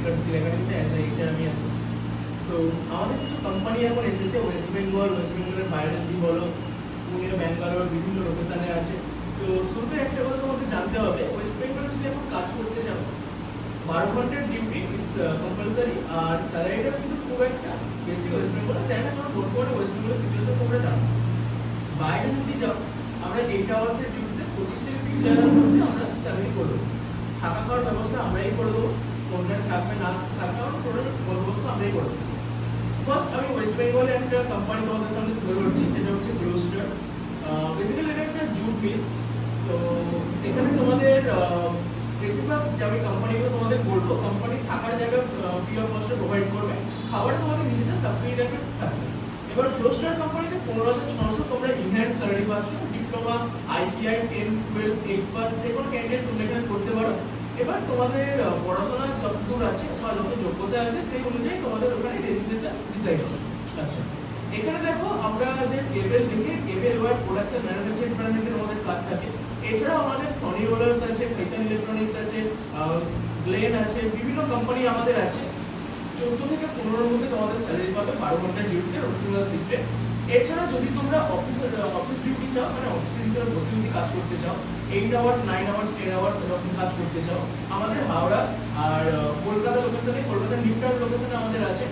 Educate skill একাডেমিতে as a HR আমি আছি। তো আমাদের কিছু কোম্পানি এখন এসেছে ওয়েস্ট বেঙ্গলের বাইরে যদি বলো, পুনে, ব্যাঙ্গালোর, বিভিন্ন লোকেশনে আছে। তো শুরুতে একটা কথা তোমাদের জানতে হবে, ওয়েস্ট বেঙ্গলে যদি এখন কাজ করতে চাও 12 ঘন্টার ডিউটি ইজ কম্পালসারি, আর স্যালারিটা কিন্তু খুব একটা বেশি ওয়েস্ট বেঙ্গলে দেয় না, কারণ বর্তমানে ওয়েস্ট বেঙ্গলের সিচুয়েশন তোমরা জানো। বাইরে যদি যাও আমরা 8 আওয়ার্সের ডিউটিতে 25 থেকে 30,000 মধ্যে আমরা স্যালারি করে দেবো। থাকা খাওয়ার ব্যবস্থা আমরাই করে দেবো, কন্ট্রাক্ট থাকবে না থাকবে আমার টোটাল ব্যবস্থা আমরাই করে দেবো। ফার্স্ট আমি ওয়েস্ট বেঙ্গলে একটা কোম্পানি তোমাদের সামনে তুলে ধরছি, যেটা হচ্ছে গ্লোস্টার। বেসিক্যালি এটা একটা জুট মিল। তো যেখানে তোমাদের বেশিরভাগ যে আমি কোম্পানিগুলো তোমাদের বলবো, কোম্পানি থাকার জায়গা ফ্রি অফ কস্টে প্রোভাইড করবে, খাবারে তোমাদের নিজেদের সাবসিডি টাইপের থাকবে। এবার গ্লোস্টার কোম্পানিতে 15,600 তোমরা ইনহ্যান্ড স্যালারি পাচ্ছ, ডিপ্লোমা, আইটিআই, 10, 12, 8 পাস যে কোনো ক্যান্ডিডেট তোমরা এখানে করতে পারো। এবার তোমাদের পড়াশোনা যতদূর আছে বা যত যোগ্যতা আছে সেই অনুযায়ী তোমাদের ওখানে রেজিস্ট্রেশন ডিসাইড হবে। আচ্ছা, এখানে দেখো আমরা যে কেবল দেখে কেবল ওয়ার প্রোডাকশন ম্যানুফ্যাকচার ডিপার্টমেন্টের আমাদের কাজ থাকে। এছাড়াও আমাদের সনি রোলার্স আছে, টাইটান ইলেকট্রনিক্স আছে, গ্লেন আছে, বিভিন্ন কোম্পানি আমাদের আছে। 14 থেকে 15 মধ্যে তোমাদের স্যালারি পাবে 12 ঘন্টার ডিউটিতে রোটেশনাল শিফটে। এছাড়া যদি তোমরা অফিস ডিউটি চাও, মানে অফিসের ভিতরে বসে যদি কাজ করতে চাও, 8 আওয়ার্স, 9 আওয়ার্স, 10 আওয়ার্স এরকম কাজ করতে চাও, আমাদের হাওড়া আর কলকাতা লোকেশনে, কলকাতা নিউটাউন লোকেশনে আমাদের আছে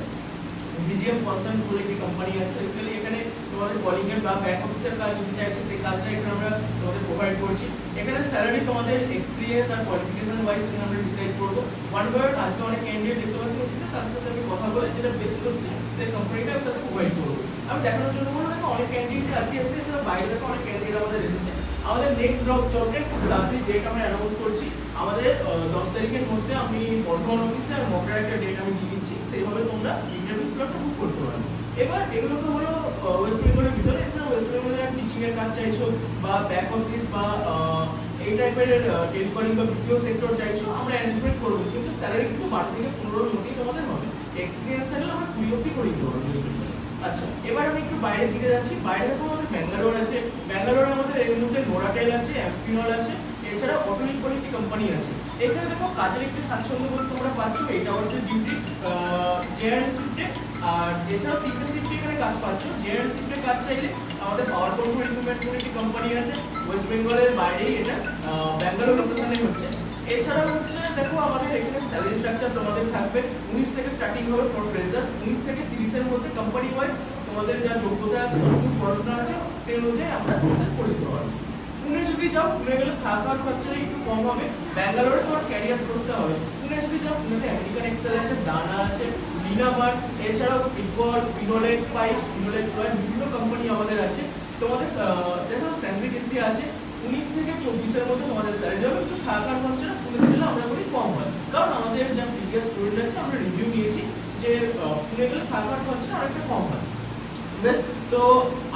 ভিজিএম কনসার্নস বলে একটি কোম্পানি আছে। বেসিক্যালি এখানে তোমাদের কলিং এর বা ব্যাক অফিসের কাজ যদি চাইছো সেই কাজটা এখানে আমরা তোমাদের প্রোভাইড করছি। এখানে স্যালারি তোমাদের এক্সপেরিয়েন্স আর কোয়ালিফিকেশন ওয়াইজ এখানে আমরা ডিসাইড করব। ওয়ান বাই ওয়ান আজকে অনেক ক্যান্ডিডেট দেখতে পাচ্ছি এসেছে, তাদের সাথে আমি কথা বলে যেটা বেস্ট হচ্ছে সেই কোম্পানিটা আমি তাদের প্রোভাইড করবো। আমি দেখানোর জন্য বলবো, দেখো অনেক ক্যান্ডিডেট আজকে এসেছে, এছাড়া বাইরে থেকে অনেক ক্যান্ডিডেট আমাদের এসেছে। আমাদের নেক্সট জবটা খুব তাড়াতাড়ি ডেট আমরা অ্যানাউন্স করছি। আমাদের 10 তারিখের মধ্যে আমি বর্ধমান অফিসে আর মকরার একটা ডেট আমি দিয়ে দিচ্ছি, সেইভাবে তোমরা ইন্টারভিউ স্লটটা বুক করতে পারো। এবার এগুলো তো হলো ওয়েস্ট বেঙ্গলের ভিতরে। এছাড়া ওয়েস্ট বেঙ্গলের টিচিং এর কাজ চাইছো বা ব্যাক অফিস বা এই টাইপের টেলিকলিং বা বিপিও সেক্টর চাইছো, আমরা অ্যারেঞ্জমেন্ট করবো, কিন্তু স্যালারি কিন্তু 12 থেকে 15 মধ্যেই তোমাদের হবে। এক্সপিরিয়েন্স থাকলে আমরা 20 অব্দি করে দিতে পারবো ওয়েস্ট বেঙ্গলে। আচ্ছা, এবার আমি একটু বাইরের দিকে যাচ্ছি। বাইরে দেখো আমাদের ব্যাঙ্গালোর আছে, ব্যাঙ্গালোরে আমাদের এর মধ্যে নোরাটেল আছে, অ্যাম্পিনল আছে, এছাড়া অটোলিক বলে একটি কোম্পানি আছে। এখানে দেখো কাজের একটি স্বাচ্ছন্দ্য বলে তোমরা পাচ্ছ 8 আওয়ার্সের ডিউটি জেআরএন শিফটে, আর এছাড়াও 3টে শিফটে এখানে কাজ পাচ্ছ। জেআরএন শিফটে কাজ চাইলে আমাদের পাওয়ার কন্ট্রোল ইকুইপমেন্টস বলে একটি কোম্পানি আছে, ওয়েস্ট বেঙ্গলের বাইরেই, এটা ব্যাঙ্গালোর লোকেশনে হচ্ছে। এছাড়াও হচ্ছে দেখো আমাদের এখানে স্যালারি স্ট্রাকচার তোমাদের থাকবে 19 থেকে স্টার্টিং হবে ফর ফ্রেশার্স, 19 থেকে 30 এর মধ্যে কোম্পানি ওয়াইজ তোমাদের যা যোগ্যতা আছে, কতটুকু পড়াশোনা আছে সেই অনুযায়ী আমরা তোমাদের করে দিতে পারবো। পুনে যদি যাও, পুনে গেলে থাকার খরচা একটু কম হবে, ব্যাঙ্গালোরে তোমার ক্যারিয়ার করতে হবে। পুনে যদি যাও, পুনেতে আমেরিকান এক্সেল আছে, দানা আছে, লিনাবার, এছাড়াও ইকুয়াল, ফিনোলেক্স পাইপস, ফিনোলেক্স ওয়ার, বিভিন্ন কোম্পানি আমাদের আছে। তোমাদের দেখো স্যান্ডউইচ এসি আছে, 19 থেকে 24 এর মধ্যে তোমাদের স্যালারি হবে, কিন্তু থাকার খরচা পুনে গেলে আমরা বলি কম হয়, কারণ আমাদের যা প্রিভিয়াস স্টুডেন্ট আছে আমরা রিভিউ নিয়েছি যে পুনে গেলে থাকার খরচা আরেকটা কম হয়। বেশ, তো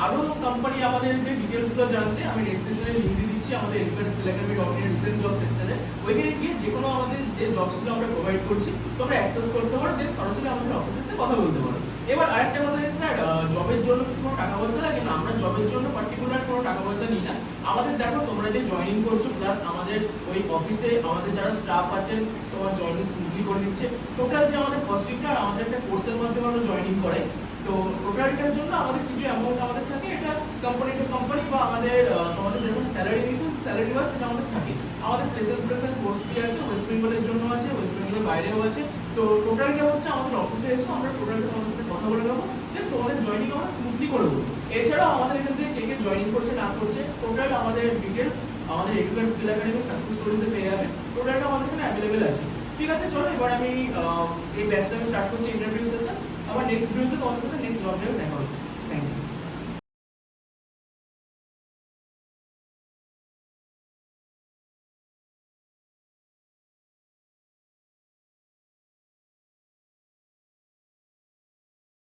আরো কোম্পানি আমাদের যে ডিটেইলসগুলো জানতে আমি ডেসক্রিপশনে লিংক দিয়ে দিচ্ছি আমাদের educate skill academy recent job সেকশনে। ওইখানে গিয়ে যে কোনো আমাদের যে জবসগুলো আমরা প্রোভাইড করছি তোমরা অ্যাক্সেস করতে পারো, দেন সরাসরি আমাদের অফিসে এসে কথা বলতে পারো। এবার আরেকটা কথা যে স্যার জবের জন্য কি কোনো টাকা পয়সা লাগে না? আমরা জবের জন্য পার্টিকুলার কোনো টাকা পয়সা নিই না। আমাদের দেখো তোমরা যে জয়েনিং করছো, প্লাস আমাদের ওই অফিসে আমাদের যারা স্টাফ আছেন তোমার জয়েনিং স্মুথলি করে দিচ্ছে। টোটাল যে আমাদের কস্টিংটা আমাদের একটা কোর্সের মাধ্যমে আমরা জয়েনিং করাই, তো টোটালটার জন্য আমাদের কিছু অ্যামাউন্ট আমাদের থাকে, এটা কোম্পানি টু কোম্পানি বা আমাদের তোমাদের যেরকম স্যালারি দিচ্ছে স্যালারি ওয়াইজ সেটা আমাদের থাকে। আমাদের প্রেজেন্টেশন কোর্স ফি আছে, ওয়েস্ট বেঙ্গলের জন্য আছে, ওয়েস্ট বেঙ্গলের বাইরেও আছে। তো টোটালটা হচ্ছে আমাদের অফিসে এসে আমরা টোটালটা তোমাদের সাথে কথা বলে নেবো, দেন তোমাদের জয়েনিং আমরা স্মুথলি করে দেবো। এছাড়াও আমাদের এখান থেকে কে কে জয়েনিং করছে না করছে টোটাল আমাদের ডিটেলস আমাদের এডুকেট স্কিল একাডেমি সাকসেস স্টোরিজে পেয়ে যাবে, টোটালটা আমাদের এখানে অ্যাভেলেবেল আছে। ঠিক আছে, চলো এবার আমি এই ব্যাচটা আমি স্টার্ট করছি ইন্টারভিউ সেশন। আবার নেক্সট ভিডিওতে তোমাদের সাথে নেক্সট জব নিয়ে দেখা হচ্ছে। Thank you.